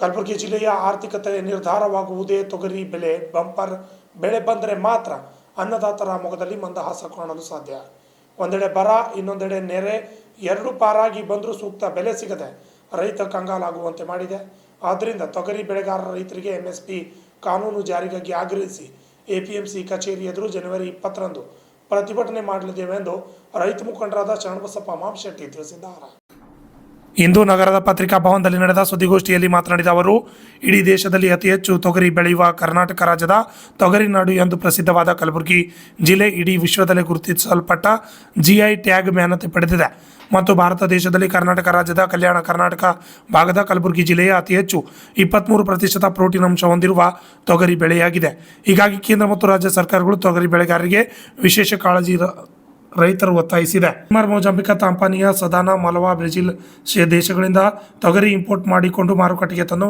ಕಲಬುರಗಿ ಜಿಲ್ಲೆಯ ಆರ್ಥಿಕತೆ ನಿರ್ಧಾರವಾಗುವುದೇ ತೊಗರಿ ಬೆಲೆ. ಬಂಪರ್ ಬೆಳೆ ಬಂದರೆ ಮಾತ್ರ ಅನ್ನದಾತರ ಮೊಗದಲ್ಲಿ ಮಂದಹಾಸ ಕಾಣಲು ಸಾಧ್ಯ. ಒಂದೆಡೆ ಬರ, ಇನ್ನೊಂದೆಡೆ ನೆರೆ, ಎರಡು ಪಾರಾಗಿ ಬಂದರೂ ಸೂಕ್ತ ಬೆಲೆ ಸಿಗದೆ ರೈತ ಕಂಗಾಲಾಗುವಂತೆ ಮಾಡಿದೆ. ಆದ್ದರಿಂದ ತೊಗರಿ ಬೆಳೆಗಾರರ ರೈತರಿಗೆ MSP ಕಾನೂನು ಜಾರಿಗಾಗಿ ಆಗ್ರಹಿಸಿ APMC ಕಚೇರಿ ಎದುರು ಜನವರಿ 20ರಂದು ಪ್ರತಿಭಟನೆ ಮಾಡಲಿದ್ದೇವೆ ಎಂದು ರೈತ ಮುಖಂಡರಾದ ಶರಣಬಸಪ್ಪ ಮಾಂಶೆಟ್ಟಿ ತಿಳಿಸಿದ್ದಾರೆ. ಇಂದು ನಗರದ ಪತ್ರಿಕಾ ಭವನದಲ್ಲಿ ನಡೆದ ಸುದ್ದಿಗೋಷ್ಠಿಯಲ್ಲಿ ಮಾತನಾಡಿದ ಅವರು, ಇಡೀ ದೇಶದಲ್ಲಿ ಅತಿ ಹೆಚ್ಚು ತೊಗರಿ ಬೆಳೆಯುವ ಕರ್ನಾಟಕ ರಾಜ್ಯದ ತೊಗರಿ ನಾಡು ಎಂದು ಪ್ರಸಿದ್ಧವಾದ ಕಲಬುರಗಿ ಜಿಲ್ಲೆ ಇಡೀ ವಿಶ್ವದಲ್ಲೇ ಗುರುತಿಸಲ್ಪಟ್ಟ GI ಟ್ಯಾಗ್ ಮಾನ್ಯತೆ ಪಡೆದಿದೆ ಮತ್ತು ಭಾರತ ದೇಶದಲ್ಲಿ ಕರ್ನಾಟಕ ರಾಜ್ಯದ ಕಲ್ಯಾಣ ಕರ್ನಾಟಕ ಭಾಗದ ಕಲಬುರಗಿ ಜಿಲ್ಲೆಯ ಅತಿ ಹೆಚ್ಚು 23% ಪ್ರೋಟೀನ್ ಅಂಶ ಹೊಂದಿರುವ ತೊಗರಿ ಬೆಳೆಯಾಗಿದೆ. ಹೀಗಾಗಿ ಕೇಂದ್ರ ಮತ್ತು ರಾಜ್ಯ ಸರ್ಕಾರಗಳು ತೊಗರಿ ಬೆಳೆಗಾರರಿಗೆ ವಿಶೇಷ ಕಾಳಜಿ ರೈತರು ಒತ್ತಾಯಿಸಿದೆ. ಮೊಜಾಂಬಿಕ್, ತಾಂಪಾನಿಯಾ, ಸದಾನ, ಮಲವಾ, ಬ್ರೆಜಿಲ್ ದೇಶಗಳಿಂದ ತೊಗರಿ ಇಂಪೋರ್ಟ್ ಮಾಡಿಕೊಂಡು ಮಾರುಕಟ್ಟೆಗೆ ತಂದು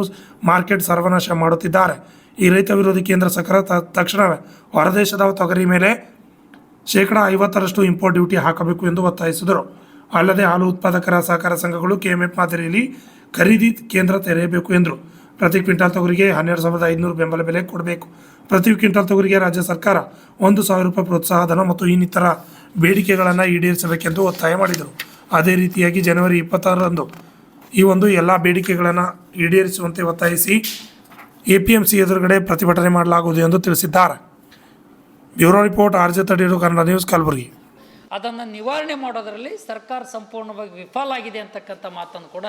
ಮಾರ್ಕೆಟ್ ಸರ್ವನಾಶ ಮಾಡುತ್ತಿದ್ದಾರೆ. ಈ ರೈತ ವಿರೋಧಿ ಕೇಂದ್ರ ಸರ್ಕಾರ ತಕ್ಷಣವೇ ಹೊರದೇಶದ ತೊಗರಿ ಮೇಲೆ 50% ಇಂಪೋರ್ಟ್ ಡ್ಯೂಟಿ ಹಾಕಬೇಕು ಎಂದು ಒತ್ತಾಯಿಸಿದರು. ಅಲ್ಲದೆ ಹಾಲು ಉತ್ಪಾದಕರ ಸಹಕಾರ ಸಂಘಗಳು KMF ಮಾದರಿಯಲ್ಲಿ ಖರೀದಿ ಕೇಂದ್ರ ತೆರೆಯಬೇಕು ಎಂದರು. ಪ್ರತಿ ಕ್ವಿಂಟಾಲ್ ತೊಗರಿಗೆ 12,500 ಬೆಂಬಲ ಬೆಲೆ ಕೊಡಬೇಕು. ಪ್ರತಿ ಕ್ವಿಂಟಾಲ್ ತೊಗರಿಗೆ ರಾಜ್ಯ ಸರ್ಕಾರ 1,000 ರೂಪಾಯಿ ಪ್ರೋತ್ಸಾಹ ಧನ ಮತ್ತು ಇನ್ನಿತರ ಬೇಡಿಕೆಗಳನ್ನು ಈಡೇರಿಸಬೇಕೆಂದು ಒತ್ತಾಯ ಮಾಡಿದರು. ಅದೇ ರೀತಿಯಾಗಿ ಜನವರಿ 26ರಂದು ಈ ಎಲ್ಲ ಬೇಡಿಕೆಗಳನ್ನು ಈಡೇರಿಸುವಂತೆ ಒತ್ತಾಯಿಸಿ APMC ಎದುರುಗಡೆ ಪ್ರತಿಭಟನೆ ಮಾಡಲಾಗುವುದು ಎಂದು ತಿಳಿಸಿದ್ದಾರೆ. Bureau report, RJ32 Kannada news, Kalaburagi. ಅದನ್ನು ನಿವಾರಣೆ ಮಾಡೋದರಲ್ಲಿ ಸರ್ಕಾರ ಸಂಪೂರ್ಣವಾಗಿ ವಿಫಲ ಆಗಿದೆ ಅಂತಕ್ಕಂಥ ಮಾತನ್ನು ಕೂಡ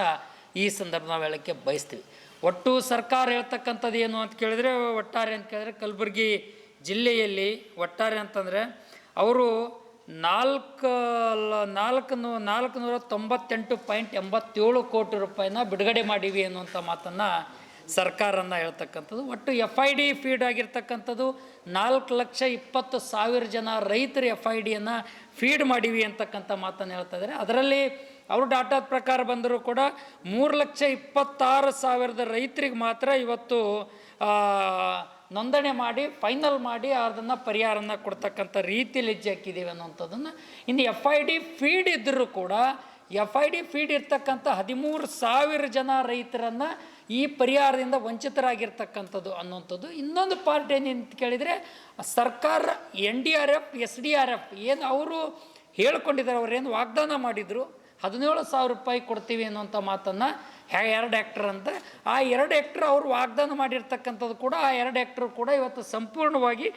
ಈ ಸಂದರ್ಭ ನಾವು ಹೇಳೋಕ್ಕೆ ಬಯಸ್ತೀವಿ. ಒಟ್ಟು ಸರ್ಕಾರ ಹೇಳ್ತಕ್ಕಂಥದ್ದು ಏನು ಅಂತ ಕೇಳಿದರೆ, ಒಟ್ಟಾರೆ ಅಂತ ಕೇಳಿದ್ರೆ ಕಲಬುರಗಿ ಜಿಲ್ಲೆಯಲ್ಲಿ ಒಟ್ಟಾರೆ ಅಂತಂದರೆ ಅವರು 498.87 ಕೋಟಿ ರೂಪಾಯಿನ ಬಿಡುಗಡೆ ಮಾಡೀವಿ ಅನ್ನುವಂಥ ಮಾತನ್ನು ಸರ್ಕಾರನ ಹೇಳ್ತಕ್ಕಂಥದ್ದು. ಒಟ್ಟು FID ಫೀಡ್ ಆಗಿರ್ತಕ್ಕಂಥದ್ದು 4,20,000 ಜನ ರೈತರು FIDಯನ್ನು ಫೀಡ್ ಮಾಡೀವಿ ಅಂತಕ್ಕಂಥ ಮಾತನ್ನು ಹೇಳ್ತಾ ಇದ್ದಾರೆ. ಅದರಲ್ಲಿ ಅವರು ಡಾಟಾದ ಪ್ರಕಾರ ಬಂದರೂ ಕೂಡ 3,26,000 ರೈತರಿಗೆ ಮಾತ್ರ ಇವತ್ತು ನೋಂದಣಿ ಮಾಡಿ ಫೈನಲ್ ಮಾಡಿ ಅದನ್ನು ಪರಿಹಾರನ ಕೊಡ್ತಕ್ಕಂಥ ರೀತಿಯಲ್ಲಿ ಹೆಜ್ಜೆ ಹಾಕಿದ್ದೀವಿ ಅನ್ನೋಂಥದ್ದನ್ನು. ಇನ್ನು FID ಫೀಡ್ ಇದ್ದರೂ ಕೂಡ FID ಫೀಡ್ ಇರ್ತಕ್ಕಂಥ 13,000 ಜನ ರೈತರನ್ನು ಈ ಪರಿಹಾರದಿಂದ ವಂಚಿತರಾಗಿರ್ತಕ್ಕಂಥದ್ದು ಅನ್ನುವಂಥದ್ದು. ಇನ್ನೊಂದು ಪಾರ್ಟ್ ಏನಂತ ಕೇಳಿದರೆ, ಸರ್ಕಾರ NDRF SDRF ಏನು ಅವರು ಹೇಳ್ಕೊಂಡಿದ್ದಾರೆ, ಅವರೇನು ವಾಗ್ದಾನ ಮಾಡಿದರು 17,000 ರೂಪಾಯಿ ಕೊಡ್ತೀವಿ ಅನ್ನೋಂಥ ಮಾತನ್ನು 2 ಹೆಕ್ಟರ್ ಅಂತ, ಆ 2 ಹೆಕ್ಟರ್ ಅವರು ವಾಗ್ದಾನ ಮಾಡಿರ್ತಕ್ಕಂಥದ್ದು ಕೂಡ ಆ 2 ಹೆಕ್ಟರ್ ಕೂಡ ಇವತ್ತು ಸಂಪೂರ್ಣವಾಗಿ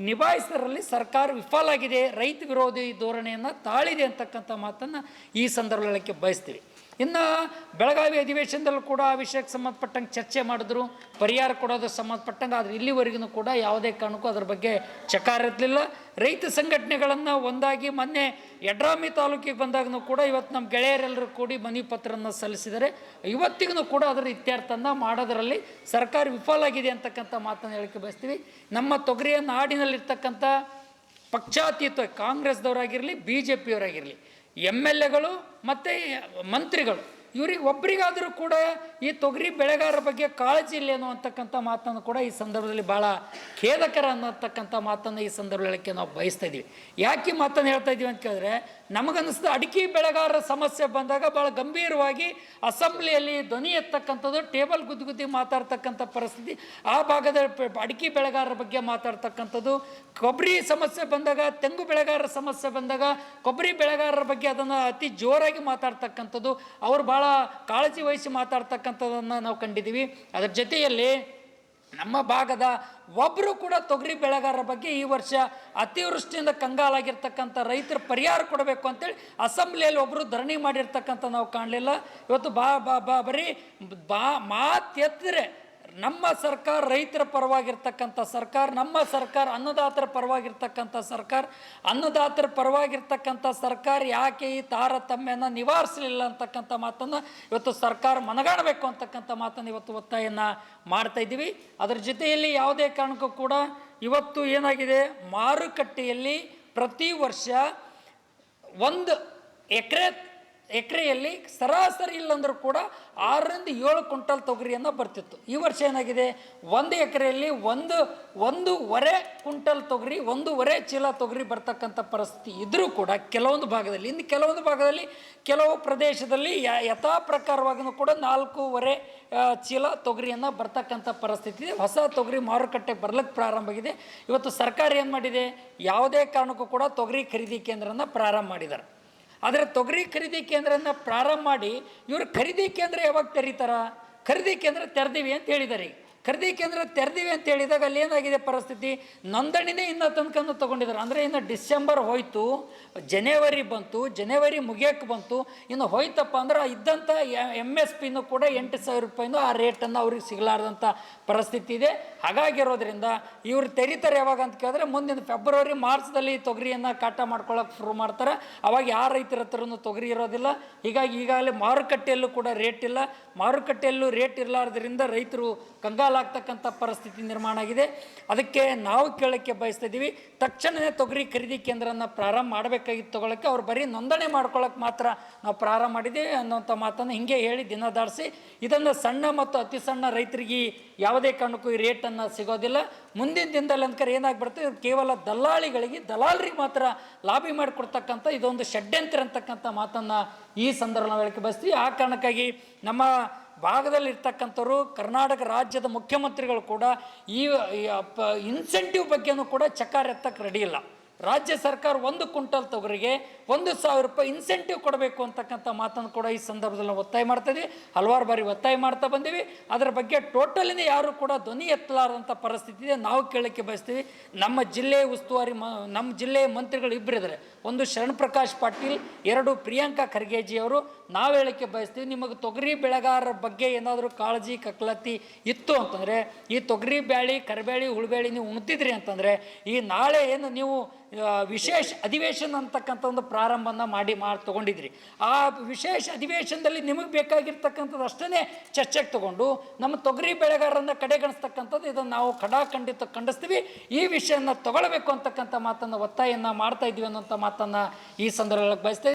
ನಿಭಾಯಿಸೋದ್ರಲ್ಲಿ ಸರ್ಕಾರ ವಿಫಲ ಆಗಿದೆ, ರೈತ ವಿರೋಧಿ ಧೋರಣೆಯನ್ನು ತಾಳಿದೆ ಅಂತಕ್ಕಂಥ ಮಾತನ್ನು ಈ ಸಂದರ್ಭಕ್ಕೆ ಬಯಸ್ತೀವಿ. ಇನ್ನು ಬೆಳಗಾವಿ ಅಧಿವೇಶನದಲ್ಲೂ ಕೂಡ ಆ ವಿಷಯಕ್ಕೆ ಸಂಬಂಧಪಟ್ಟಂಗೆ ಚರ್ಚೆ ಮಾಡಿದ್ರು, ಪರಿಹಾರ ಕೊಡೋದು ಸಂಬಂಧಪಟ್ಟಂಗೆ. ಆದರೆ ಇಲ್ಲಿವರೆಗೂ ಕೂಡ ಯಾವುದೇ ಕಾರಣಕ್ಕೂ ಅದ್ರ ಬಗ್ಗೆ ಚಕಾರ ಇರಲಿಲ್ಲ. ರೈತ ಸಂಘಟನೆಗಳನ್ನು ಒಂದಾಗಿ ಮೊನ್ನೆ ಯಡ್ರಾಮಿ ತಾಲೂಕಿಗೆ ಬಂದಾಗೂ ಕೂಡ ಇವತ್ತು ನಮ್ಮ ಗೆಳೆಯರೆಲ್ಲರೂ ಕೂಡಿ ಮನವಿ ಪತ್ರವನ್ನು ಸಲ್ಲಿಸಿದರೆ ಇವತ್ತಿಗೂ ಕೂಡ ಅದರ ಇತ್ಯರ್ಥನ ಮಾಡೋದರಲ್ಲಿ ಸರ್ಕಾರ ವಿಫಲ ಆಗಿದೆ ಅಂತಕ್ಕಂಥ ಮಾತನ್ನು ಹೇಳಕ್ಕೆ ಬಯಸ್ತೀವಿ. ನಮ್ಮ ತೊಗರಿಯ ನಾಡಿನಲ್ಲಿರ್ತಕ್ಕಂಥ ಪಕ್ಷಾತೀತ ಕಾಂಗ್ರೆಸ್ದವರಾಗಿರಲಿ BJPಯವರಾಗಿರಲಿ, MLAಗಳು ಮತ್ತು ಮಂತ್ರಿಗಳು, ಇವ್ರಿಗೆ ಒಬ್ಬರಿಗಾದರೂ ಕೂಡ ಈ ತೊಗರಿ ಬೆಳೆಗಾರರ ಬಗ್ಗೆ ಕಾಳಜಿ ಇಲ್ಲ ಅನ್ನುವಂತಕ್ಕಂಥ ಮಾತನ್ನು ಕೂಡ ಈ ಸಂದರ್ಭದಲ್ಲಿ ಭಾಳ ಖೇದಕರ ಅನ್ನತಕ್ಕಂಥ ಮಾತನ್ನು ಈ ಸಂದರ್ಭ ಹೇಳೋಕ್ಕೆ ನಾವು ಬಯಸ್ತಾ ಇದ್ದೀವಿ. ಯಾಕೆ ಮಾತನ್ನು ಹೇಳ್ತಾ ಇದ್ದೀವಿ ಅಂತ ಕೇಳಿದ್ರೆ, ನಮಗನ್ನಿಸ್ತು ಅಡಿಕೆ ಬೆಳೆಗಾರರ ಸಮಸ್ಯೆ ಬಂದಾಗ ಭಾಳ ಗಂಭೀರವಾಗಿ ಅಸೆಂಬ್ಲಿಯಲ್ಲಿ ಧ್ವನಿ ಎತ್ತಕ್ಕಂಥದ್ದು, ಟೇಬಲ್ ಗುದ್ದಿ ಮಾತಾಡ್ತಕ್ಕಂಥ ಪರಿಸ್ಥಿತಿ, ಆ ಭಾಗದ ಅಡಿಕೆ ಬೆಳೆಗಾರರ ಬಗ್ಗೆ ಮಾತಾಡ್ತಕ್ಕಂಥದ್ದು, ಕೊಬ್ಬರಿ ಸಮಸ್ಯೆ ಬಂದಾಗ, ತೆಂಗು ಬೆಳೆಗಾರರ ಸಮಸ್ಯೆ ಬಂದಾಗ ಕೊಬ್ಬರಿ ಬೆಳೆಗಾರರ ಬಗ್ಗೆ ಅದನ್ನು ಅತಿ ಜೋರಾಗಿ ಮಾತಾಡ್ತಕ್ಕಂಥದ್ದು, ಅವರು ಭಾಳ ಕಾಳಜಿ ವಹಿಸಿ ಮಾತಾಡ್ತಕ್ಕಂಥದ್ದನ್ನು ನಾವು ಕಂಡಿದ್ದೀವಿ. ಅದರ ಜೊತೆಯಲ್ಲಿ ನಮ್ಮ ಭಾಗದ ಒಬ್ಬರು ಕೂಡ ತೊಗರಿ ಬೆಳೆಗಾರರ ಬಗ್ಗೆ ಈ ವರ್ಷ ಅತಿವೃಷ್ಟಿಯಿಂದ ಕಂಗಾಲಾಗಿರ್ತಕ್ಕಂಥ ರೈತರ ಪರಿಹಾರ ಕೊಡಬೇಕು ಅಂತೇಳಿ ಅಸೆಂಬ್ಲಿಯಲ್ಲಿ ಒಬ್ಬರು ಧರಣಿ ಮಾಡಿರ್ತಕ್ಕಂಥ ನಾವು ಕಾಣಲಿಲ್ಲ. ಇವತ್ತು ಬರೀ ಮಾತು ಎತ್ತಿದ್ರೆ ನಮ್ಮ ಸರ್ಕಾರ ರೈತರ ಪರವಾಗಿರ್ತಕ್ಕಂಥ ಸರ್ಕಾರ, ನಮ್ಮ ಸರ್ಕಾರ ಅನ್ನದಾತರ ಪರವಾಗಿರ್ತಕ್ಕಂಥ ಸರ್ಕಾರ, ಅನ್ನದಾತರ ಪರವಾಗಿರ್ತಕ್ಕಂಥ ಸರ್ಕಾರ ಯಾಕೆ ಈ ತಾರತಮ್ಯನ ನಿವಾರಿಸಲಿಲ್ಲ ಅಂತಕ್ಕಂಥ ಮಾತನ್ನು ಇವತ್ತು ಸರ್ಕಾರ ಮನಗಾಣಬೇಕು ಅಂತಕ್ಕಂಥ ಮಾತನ್ನು ಇವತ್ತು ಒತ್ತಾಯವನ್ನು ಮಾಡ್ತಾ ಇದ್ದೀವಿ. ಅದರ ಜೊತೆಯಲ್ಲಿ ಯಾವುದೇ ಕಾರಣಕ್ಕೂ ಕೂಡ ಇವತ್ತು ಏನಾಗಿದೆ, ಮಾರುಕಟ್ಟೆಯಲ್ಲಿ ಪ್ರತಿ ವರ್ಷ 1 ಎಕರೆಯಲ್ಲಿ ಸರಾಸರಿ ಇಲ್ಲಂದ್ರೂ ಕೂಡ 6ರಿಂದ 7 ಕ್ವಿಂಟಲ್ ತೊಗರಿಯನ್ನು ಬರ್ತಿತ್ತು. ಈ ವರ್ಷ ಏನಾಗಿದೆ, 1 ಎಕರೆಯಲ್ಲಿ ಒಂದೂವರೆ ಕ್ವಿಂಟಲ್ ತೊಗರಿ, 1.5 ಚೀಲ ತೊಗರಿ ಬರ್ತಕ್ಕಂಥ ಪರಿಸ್ಥಿತಿ ಇದ್ದರೂ ಕೂಡ ಕೆಲವೊಂದು ಭಾಗದಲ್ಲಿ, ಇನ್ನು ಕೆಲವೊಂದು ಭಾಗದಲ್ಲಿ ಕೆಲವು ಪ್ರದೇಶದಲ್ಲಿ ಯಥಾ ಪ್ರಕಾರವಾಗಿಯೂ ಕೂಡ 4.5 ಚೀಲ ತೊಗರಿಯನ್ನು ಬರ್ತಕ್ಕಂಥ ಪರಿಸ್ಥಿತಿ ಇದೆ. ಹೊಸ ತೊಗರಿ ಮಾರುಕಟ್ಟೆಗೆ ಬರ್ಲಿಕ್ಕೆ ಪ್ರಾರಂಭ ಆಗಿದೆ. ಇವತ್ತು ಸರ್ಕಾರ ಏನು ಮಾಡಿದೆ, ಯಾವುದೇ ಕಾರಣಕ್ಕೂ ಕೂಡ ತೊಗರಿ ಖರೀದಿ ಕೇಂದ್ರನ ಪ್ರಾರಂಭ ಮಾಡಿದ್ದಾರೆ. ಆದರೆ ತೊಗರಿ ಖರೀದಿ ಕೇಂದ್ರನ ಪ್ರಾರಂಭ ಮಾಡಿ ಇವರು ಖರೀದಿ ಕೇಂದ್ರ ಯಾವಾಗ ತೆರೀತಾರ, ಖರೀದಿ ಕೇಂದ್ರ ತೆರೆದಿವಿ ಅಂತ ಹೇಳಿದ್ದಾರೆ. ಖರೀದಿ ಕೇಂದ್ರ ತೆರೆದಿವಿ ಅಂತ ಹೇಳಿದಾಗ ಅಲ್ಲಿ ಏನಾಗಿದೆ ಪರಿಸ್ಥಿತಿ, ನೋಂದಣಿನೇ ಇನ್ನೂ ತನಕ ತೊಗೊಂಡಿದ್ದಾರೆ. ಅಂದರೆ ಇನ್ನು ಡಿಸೆಂಬರ್ ಹೋಯಿತು, ಜನವರಿ ಬಂತು, ಜನವರಿ ಮುಗಿಯೋಕ್ಕೆ ಬಂತು, ಇನ್ನು ಹೋಯ್ತಪ್ಪ ಅಂದ್ರೆ ಇದ್ದಂಥ MSPನೂ ಕೂಡ 8,000 ರೂಪಾಯಿನೂ ಆ ರೇಟನ್ನು ಅವ್ರಿಗೆ ಸಿಗಲಾರ್ದಂಥ ಪರಿಸ್ಥಿತಿ ಇದೆ. ಹಾಗಾಗಿರೋದ್ರಿಂದ ಇವರು ತೆರೀತಾರೆ ಯಾವಾಗ ಅಂತ ಕೇಳಿದ್ರೆ ಮುಂದಿನ ಫೆಬ್ರವರಿ ಮಾರ್ಚ್ದಲ್ಲಿ ತೊಗರಿಯನ್ನು ಕಾಟ ಮಾಡ್ಕೊಳ್ಳೋಕೆ ಶುರು ಮಾಡ್ತಾರೆ. ಅವಾಗ ಯಾವ ರೈತರ ಹತ್ರನೂ ತೊಗರಿ ಇರೋದಿಲ್ಲ. ಹೀಗಾಗಿ ಈಗಾಗಲೇ ಮಾರುಕಟ್ಟೆಯಲ್ಲೂ ಕೂಡ ರೇಟ್ ಇಲ್ಲ. ಮಾರುಕಟ್ಟೆಯಲ್ಲೂ ರೇಟ್ ಇರಲಾರ್ದ್ರಿಂದ ರೈತರು ಕಂಗಾಲಾಗ್ತಕ್ಕಂಥ ಪರಿಸ್ಥಿತಿ ನಿರ್ಮಾಣ ಆಗಿದೆ. ಅದಕ್ಕೆ ನಾವು ಕೇಳೋಕ್ಕೆ ಬಯಸ್ತಾ ಇದ್ದೀವಿ, ತಕ್ಷಣವೇ ತೊಗರಿ ಖರೀದಿ ಕೇಂದ್ರನ ಪ್ರಾರಂಭ ಮಾಡಬೇಕಾಗಿತ್ತು ತೊಗೊಳಕ್ಕೆ. ಅವ್ರು ಬರೀ ನೋಂದಣಿ ಮಾಡ್ಕೊಳ್ಳೋಕೆ ಮಾತ್ರ ನಾವು ಪ್ರಾರಂಭ ಮಾಡಿದ್ದೀವಿ ಅನ್ನೋಂಥ ಮಾತನ್ನು ಹಿಂಗೆ ಹೇಳಿ ದಿನ ದಾಡಿಸಿ, ಇದನ್ನು ಸಣ್ಣ ಮತ್ತು ಅತಿ ಸಣ್ಣ ರೈತರಿಗೆ ಯಾವುದೇ ಕಾರಣಕ್ಕೂ ಈ ರೇಟನ್ನು ಸಿಗೋದಿಲ್ಲ. ಮುಂದಿನ ದಿನದಲ್ಲಿ ಅಂದ್ಕರೆ ಏನಾಗ್ಬಿಡುತ್ತೆ, ಕೇವಲ ದಲ್ಲಾಳರಿಗೆ ಮಾತ್ರ ಲಾಬಿ ಮಾಡಿಕೊಡ್ತಕ್ಕಂಥ ಇದೊಂದು ಷಡ್ಯಂತ್ರ ಅಂತಕ್ಕಂಥ ಮಾತನ್ನು ಈ ಸಂದರ್ಭದಲ್ಲಿ ಹೇಳಕ್ಕೆ ಬಯಸ್ತೀವಿ. ಆ ಕಾರಣಕ್ಕಾಗಿ ನಮ್ಮ ಭಾಗದಲ್ಲಿರ್ತಕ್ಕಂಥವ್ರು, ಕರ್ನಾಟಕ ರಾಜ್ಯದ ಮುಖ್ಯಮಂತ್ರಿಗಳು ಕೂಡ ಈ ಇನ್ಸೆಂಟಿವ್ ಬಗ್ಗೆನೂ ಕೂಡ ಚಕಾರ ಎತ್ತಕ್ಕೆ ರೆಡಿ ಇಲ್ಲ. ರಾಜ್ಯ ಸರ್ಕಾರ 1 ಕ್ವಿಂಟಲ್ ತೊಗರಿಗೆ 1,000 ರೂಪಾಯಿ ಇನ್ಸೆಂಟಿವ್ ಕೊಡಬೇಕು ಅಂತಕ್ಕಂಥ ಮಾತನ್ನು ಕೂಡ ಈ ಸಂದರ್ಭದಲ್ಲಿ ನಾವು ಒತ್ತಾಯ ಮಾಡ್ತಾಯಿದ್ವಿ. ಹಲವಾರು ಬಾರಿ ಒತ್ತಾಯ ಮಾಡ್ತಾ ಬಂದೀವಿ. ಅದರ ಬಗ್ಗೆ ಟೋಟಲಿನ ಯಾರು ಕೂಡ ಧ್ವನಿ ಎತ್ತಲಾರದಂಥ ಪರಿಸ್ಥಿತಿ ಇದೆ. ನಾವು ಕೇಳೋಕ್ಕೆ ಬಯಸ್ತೀವಿ, ನಮ್ಮ ಜಿಲ್ಲೆಯ ಉಸ್ತುವಾರಿ ನಮ್ಮ ಜಿಲ್ಲೆಯ ಮಂತ್ರಿಗಳು ಇಬ್ಬರಿದ್ದಾರೆ. ಒಂದು ಶರಣ್ ಪ್ರಕಾಶ್ ಪಾಟೀಲ್, 2 ಪ್ರಿಯಾಂಕಾ ಖರ್ಗೆಜಿಯವರು. ನಾವು ಹೇಳೋಕ್ಕೆ ಬಯಸ್ತೀವಿ, ನಿಮಗೆ ತೊಗರಿ ಬೆಳೆಗಾರರ ಬಗ್ಗೆ ಏನಾದರೂ ಕಾಳಜಿ ಕಕ್ಕಲತ್ತಿ ಇತ್ತು ಅಂತಂದರೆ, ಈ ತೊಗರಿ ಬ್ಯಾಳಿ, ಕರಿಬೇಳಿ, ಉಳ್ಬೇಳಿ ನೀವು ಉಣ್ತಿದ್ರಿ ಅಂತಂದರೆ, ಈ ನಾಳೆ ಏನು ನೀವು ವಿಶೇಷ ಅಧಿವೇಶನ ಅಂತಕ್ಕಂಥ ಒಂದು ಪ್ರಾರಂಭನ ಮಾಡಿ ತೊಗೊಂಡಿದ್ರಿ. ಆ ವಿಶೇಷ ಅಧಿವೇಶನದಲ್ಲಿ ನಿಮಗೆ ಬೇಕಾಗಿರ್ತಕ್ಕಂಥದ್ದು ಅಷ್ಟೇ ಚರ್ಚೆಗೆ ತಗೊಂಡು ನಮ್ಮ ತೊಗರಿ ಬೆಳೆಗಾರರನ್ನು ಕಡೆಗಣಿಸ್ತಕ್ಕಂಥದ್ದು ಇದನ್ನು ನಾವು ಖಂಡಿತ ಖಂಡಿಸ್ತೀವಿ. ಈ ವಿಷಯನ ತಗೊಳ್ಬೇಕು ಅಂತಕ್ಕಂಥ ಮಾತನ್ನು ಒತ್ತಾಯವನ್ನು ಮಾಡ್ತಾ ಇದ್ದೀವಿ ಅನ್ನೋಂಥ ಮಾತನ್ನು ಈ ಸಂದರ್ಭದಲ್ಲಿ ಬಯಸ್ತಾ